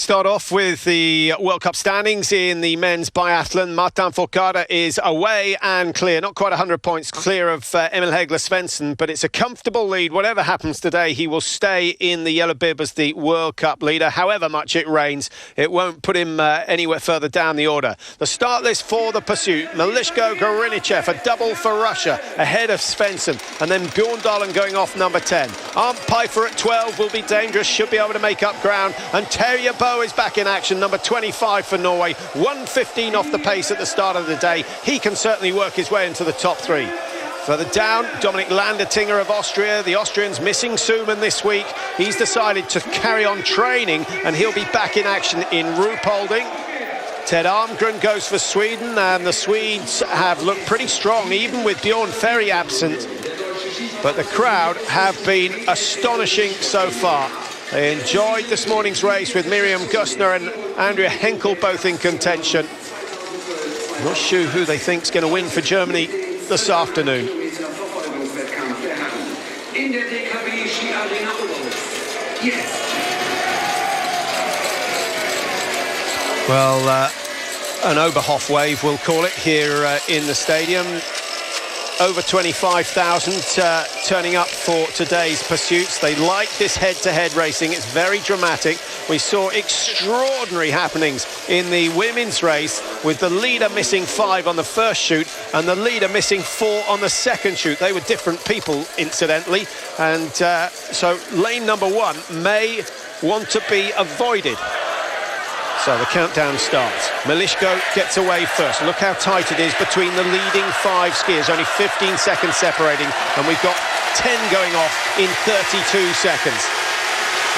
start off with the World Cup standings in the men's biathlon. Martin Fourcade is away and clear, not quite 100 points clear of Emil Hegler Svensson, but it's a comfortable lead. Whatever happens today, he will stay in the yellow bib as the World Cup leader. However much it rains, it won't put him anywhere further down the order. The start list for the pursuit: Melishko Gorinichev, a double for Russia, ahead of Svensson, and then Bjorn Dahlen going off number 10. Arndt Pfeiffer at 12 will be dangerous, should be able to make up ground, and Terje Boe is back in action, number 25 for Norway, 1:15 off the pace at the start of the day. He can certainly work his way into the top three. Further down, Dominik Landertinger of Austria. The Austrians missing Suman this week. He's decided to carry on training, and he'll be back in action in Ruhpolding. Ted Almgren goes for Sweden, and the Swedes have looked pretty strong, even with Bjorn Ferry absent. But the crowd have been astonishing so far. They enjoyed this morning's race with Miriam Gustner and Andrea Henkel both in contention. Not sure who they think is going to win for Germany this afternoon. Well, an Oberhof wave, we'll call it, here in the stadium. Over 25,000 turning up for today's pursuits. They like this head-to-head racing. It's very dramatic. We saw extraordinary happenings in the women's race, with the leader missing 5 on the first shoot and the leader missing 4 on the second shoot. They were different people, incidentally, and so lane number 1 may want to be avoided. So the countdown starts. Melishko gets away first. Look how tight it is between the leading 5 skiers. Only 15 seconds separating, and we've got 10 going off in 32 seconds.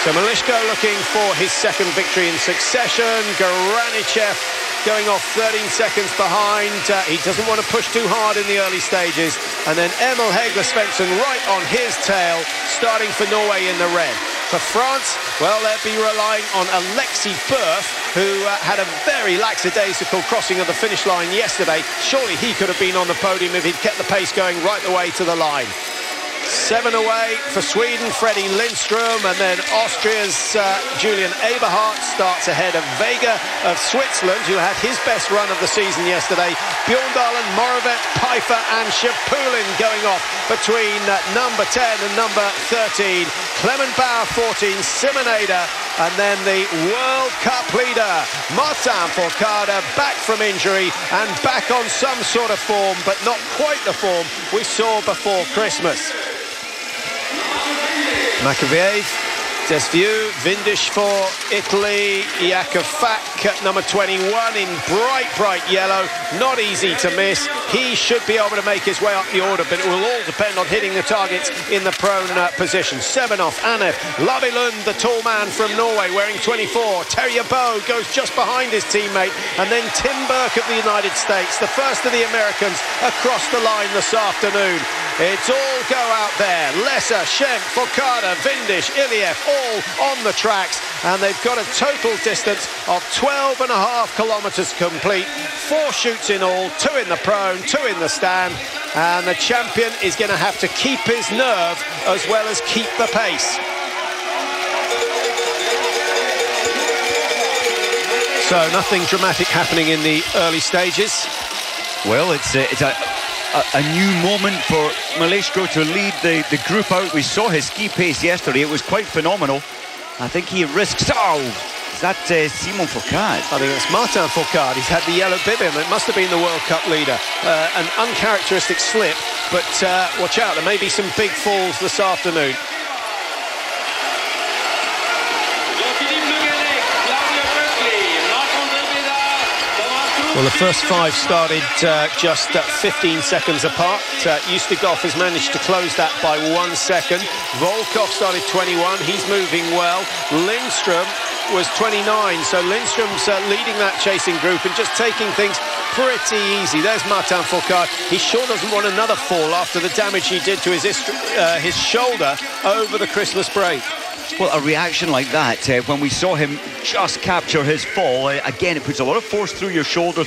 So Melishko looking for his second victory in succession. Goranichev going off 13 seconds behind. He doesn't want to push too hard in the early stages. And then Emil Hegler Svensson right on his tail, starting for Norway in the red. For France, well, they'll be relying on Alexis Berth, who had a very lackadaisical crossing of the finish line yesterday. Surely he could have been on the podium if he'd kept the pace going right the way to the line. 7 away for Sweden, Freddie Lindström, and then Austria's Julian Eberhardt starts ahead of Vega of Switzerland, who had his best run of the season yesterday. Bjorn Dahlen, Moravec, Pfeiffer and Shapulin going off between number 10 and number 13. Clement Bauer 14, Simon Eder, and then the World Cup leader, Martin Fourcade, back from injury and back on some sort of form, but not quite the form we saw before Christmas. Makoviev, Desvieux, Vindish for Italy, Jakov Fak at number 21 in bright yellow, not easy to miss. He should be able to make his way up the order, but it will all depend on hitting the targets in the prone position. Semenov, Anev, Labilund, the tall man from Norway, wearing 24. Terje Boe goes just behind his teammate, and then Tim Burke of the United States, the first of the Americans across the line this afternoon. It's all go out there. Lesser, Schenk, Fourcade, Vindish, Iliev, all on the tracks, and they've got a total distance of 12.5 kilometres complete. 4 shoots in all, 2 in the prone, 2 in the stand, and the champion is going to have to keep his nerve as well as keep the pace. So nothing dramatic happening in the early stages. Well, it's a new moment for Melishko to lead the group out. We saw his ski pace yesterday. It was quite phenomenal. I think he risks... Oh, is that Simon Fourcade? I think it's Martin Fourcade. He's had the yellow bib in. It must have been the World Cup leader. An uncharacteristic slip, but watch out. There may be some big falls this afternoon. Well, the first 5 started just 15 seconds apart. Ustigov has managed to close that by 1 second. Volkov started 21. He's moving well. Lindström was 29. So Lindström's leading that chasing group and just taking things pretty easy. There's Martin Fourcade. He sure doesn't want another fall after the damage he did to his shoulder over the Christmas break. Well, a reaction like that, when we saw him just capture his fall, again, it puts a lot of force through your shoulder,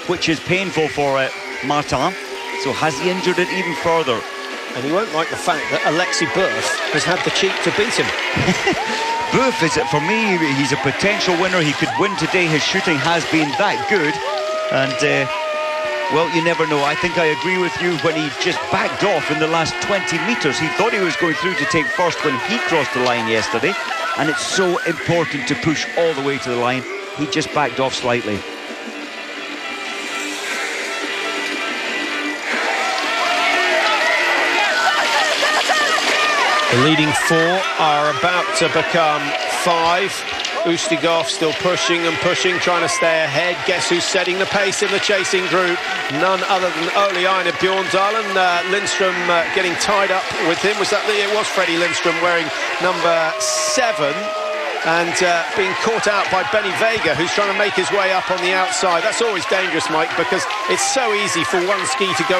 which is painful for Martin. So has he injured it even further? And he won't like the fact that Alexei Burf has had the cheek to beat him. Burf is, for me, he's a potential winner. He could win today. His shooting has been that good. And, well, you never know. I think I agree with you when he just backed off in the last 20 metres. He thought he was going through to take first when he crossed the line yesterday. And it's so important to push all the way to the line. He just backed off slightly. The leading four are about to become five. Ustigov still pushing and pushing, trying to stay ahead. Guess who's setting the pace in the chasing group? None other than Ole Einar Bjorndalen. Lindström getting tied up with him. It was Freddie Lindström wearing number 7. And being caught out by Benny Vega, who's trying to make his way up on the outside. That's always dangerous, Mike, because it's so easy for one ski to go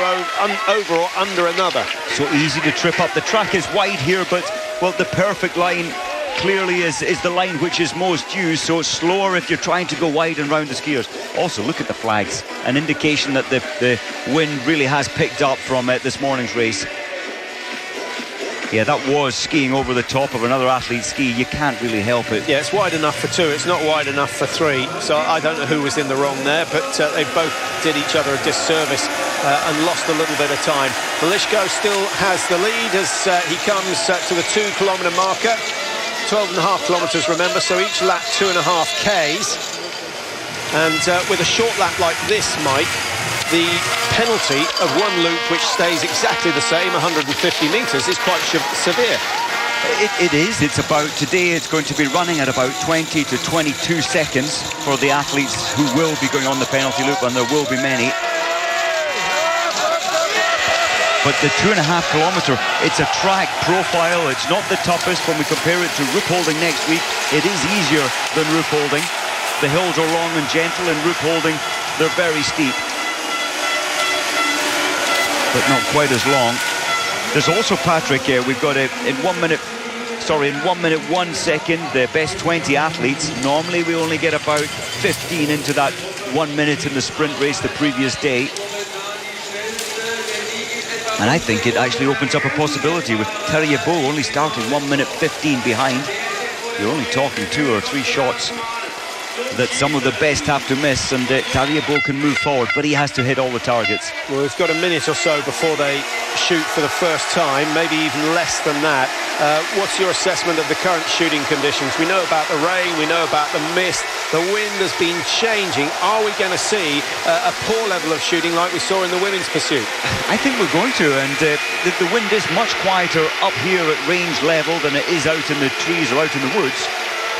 over or under another. So easy to trip up. The track is wide here, but, well, the perfect line clearly is the line which is most used, so it's slower if you're trying to go wide and round the skiers. Also, look at the flags, an indication that the wind really has picked up from this morning's race. Yeah, that was skiing over the top of another athlete's ski. You can't really help it. Yeah, it's wide enough for 2. It's not wide enough for 3. So I don't know who was in the wrong there, but they both did each other a disservice and lost a little bit of time. Malishko still has the lead as he comes to the 2-kilometre marker. 12.5 kilometres, remember, so each lap 2.5 Ks. And with a short lap like this, Mike, the penalty of one loop which stays exactly the same, 150 metres, is quite severe. It is. It's about, today it's going to be running at about 20 to 22 seconds for the athletes who will be going on the penalty loop, and there will be many. But the 2.5 kilometre, it's a track profile. It's not the toughest when we compare it to Ruhpolding next week. It is easier than Ruhpolding. The hills are long and gentle. In Ruhpolding, they're very steep, but not quite as long. There's also, Patrick, we've got in 1 minute 1 second, the best 20 athletes. Normally we only get about 15 into that 1 minute in the sprint race the previous day. And I think it actually opens up a possibility with Terje Bo only starting 1 minute 15 behind. You're only talking 2 or 3 shots that some of the best have to miss, and Terje Bo can move forward, but he has to hit all the targets. Well, we've got a minute or so before they shoot for the first time, maybe even less than that. What's your assessment of the current shooting conditions? We know about the rain, we know about the mist, the wind has been changing. Are we going to see a poor level of shooting like we saw in the women's pursuit? I think we're going to, and the wind is much quieter up here at range level than it is out in the trees or out in the woods.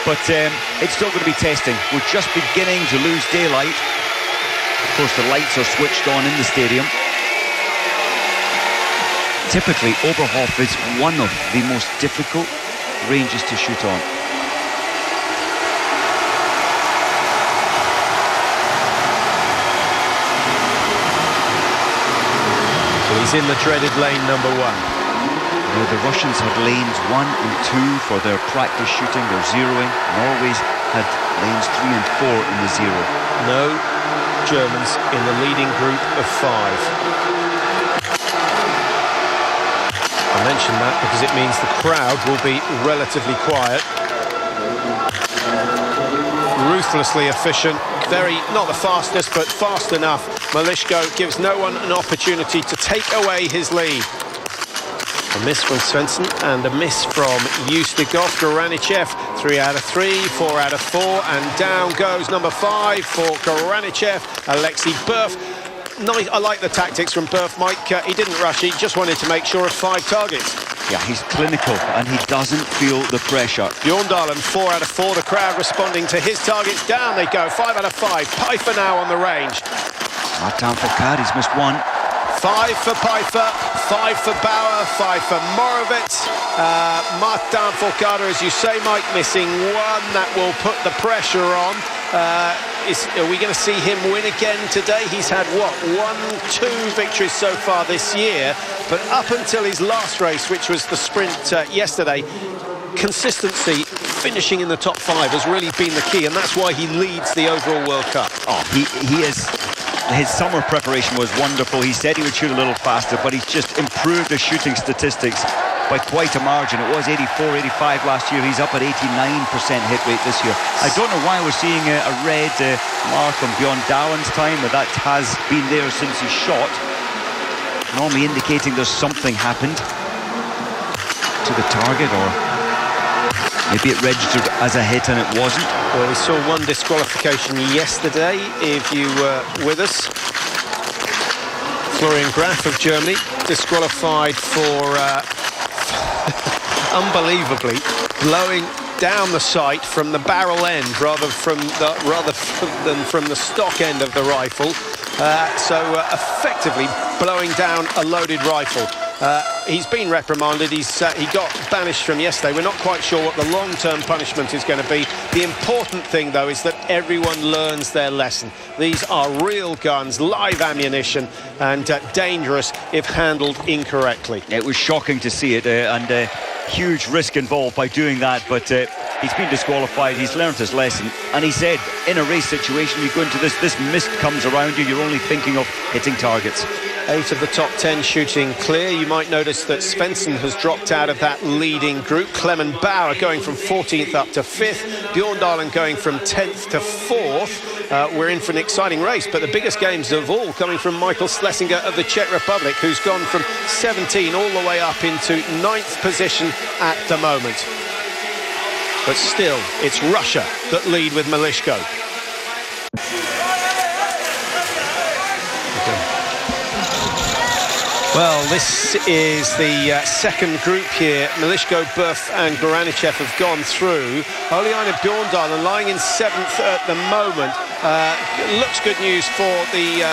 But it's still going to be testing. We're just beginning to lose daylight. Of course, the lights are switched on in the stadium. Typically, Oberhof is one of the most difficult ranges to shoot on. So he's in the dreaded lane number 1. The Russians had lanes 1 and 2 for their practice shooting, their zeroing. Norway's had lanes 3 and 4 in the zero. No Germans in the leading group of 5. I mention that because it means the crowd will be relatively quiet. Ruthlessly efficient, not the fastest, but fast enough. Malishko gives no one an opportunity to take away his lead. A miss from Svensson and a miss from Ustigov. Goranichev, 3 out of 3, 4 out of 4, and down goes number 5 for Goranichev, Alexei Burf. Nice, I like the tactics from Burf, Mike. He didn't rush, he just wanted to make sure of 5 targets. Yeah, he's clinical and he doesn't feel the pressure. Bjorndalen, 4 out of 4, the crowd responding to his targets. Down they go, 5 out of 5. Pfeiffer now on the range. Martin Fourcade, he's missed 1. 5 for Pfeiffer, 5 for Bauer, 5 for Morovitz. Martin Fourcade, as you say, Mike, missing 1. That will put the pressure on. Are we going to see him win again today? He's had, 1-2 victories so far this year. But up until his last race, which was the sprint yesterday, consistency, finishing in the top 5 has really been the key, and that's why he leads the overall World Cup. Oh, he is his summer preparation was wonderful. He said he would shoot a little faster, but he's just improved his shooting statistics by quite a margin. It was 84, 85 last year. He's up at 89% hit rate this year. I don't know why we're seeing a red mark on Bjorn Dahlen's time, but that has been there since he shot. Normally indicating there's something happened to the target, or maybe it registered as a hit and it wasn't. Well, we saw one disqualification yesterday, if you were with us. Florian Graf of Germany disqualified for unbelievably blowing down the sight from the barrel end rather than from the stock end of the rifle. Effectively blowing down a loaded rifle. He's been reprimanded. He got banished from yesterday. We're not quite sure what the long-term punishment is going to be. The important thing, though, is that everyone learns their lesson. These are real guns, live ammunition, and dangerous if handled incorrectly. It was shocking to see it, and huge risk involved by doing that, but he's been disqualified. He's learned his lesson, and he said in a race situation, you go into this mist comes around you, you're only thinking of hitting targets. 8 of the top 10 shooting clear. You might notice that Svensson has dropped out of that leading group. Clement Bauer going from 14th up to 5th. Bjorn Dahlen going from 10th to 4th. We're in for an exciting race, but the biggest games of all coming from Michael Schlesinger of the Czech Republic, who's gone from 17 all the way up into 9th position at the moment. But still, it's Russia that lead with Malishko. Well, this is the second group here. Malishko, Buff and Goranichev have gone through. Oliana Bjorn Dahlen lying in 7th at the moment. Looks good news for the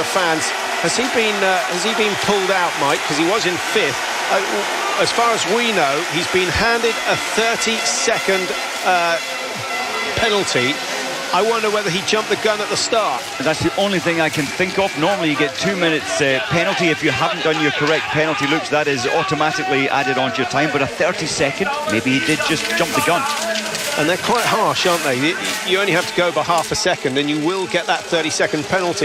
fans. Has he been pulled out, Mike? Because he was in 5th. As far as we know, he's been handed a 30-second penalty. I wonder whether he jumped the gun at the start. That's the only thing I can think of. Normally you get 2 minutes penalty if you haven't done your correct penalty loops. That is automatically added onto your time, but a 30-second, maybe he did just jump the gun. And they're quite harsh, aren't they? You only have to go by half a second and you will get that 30-second penalty.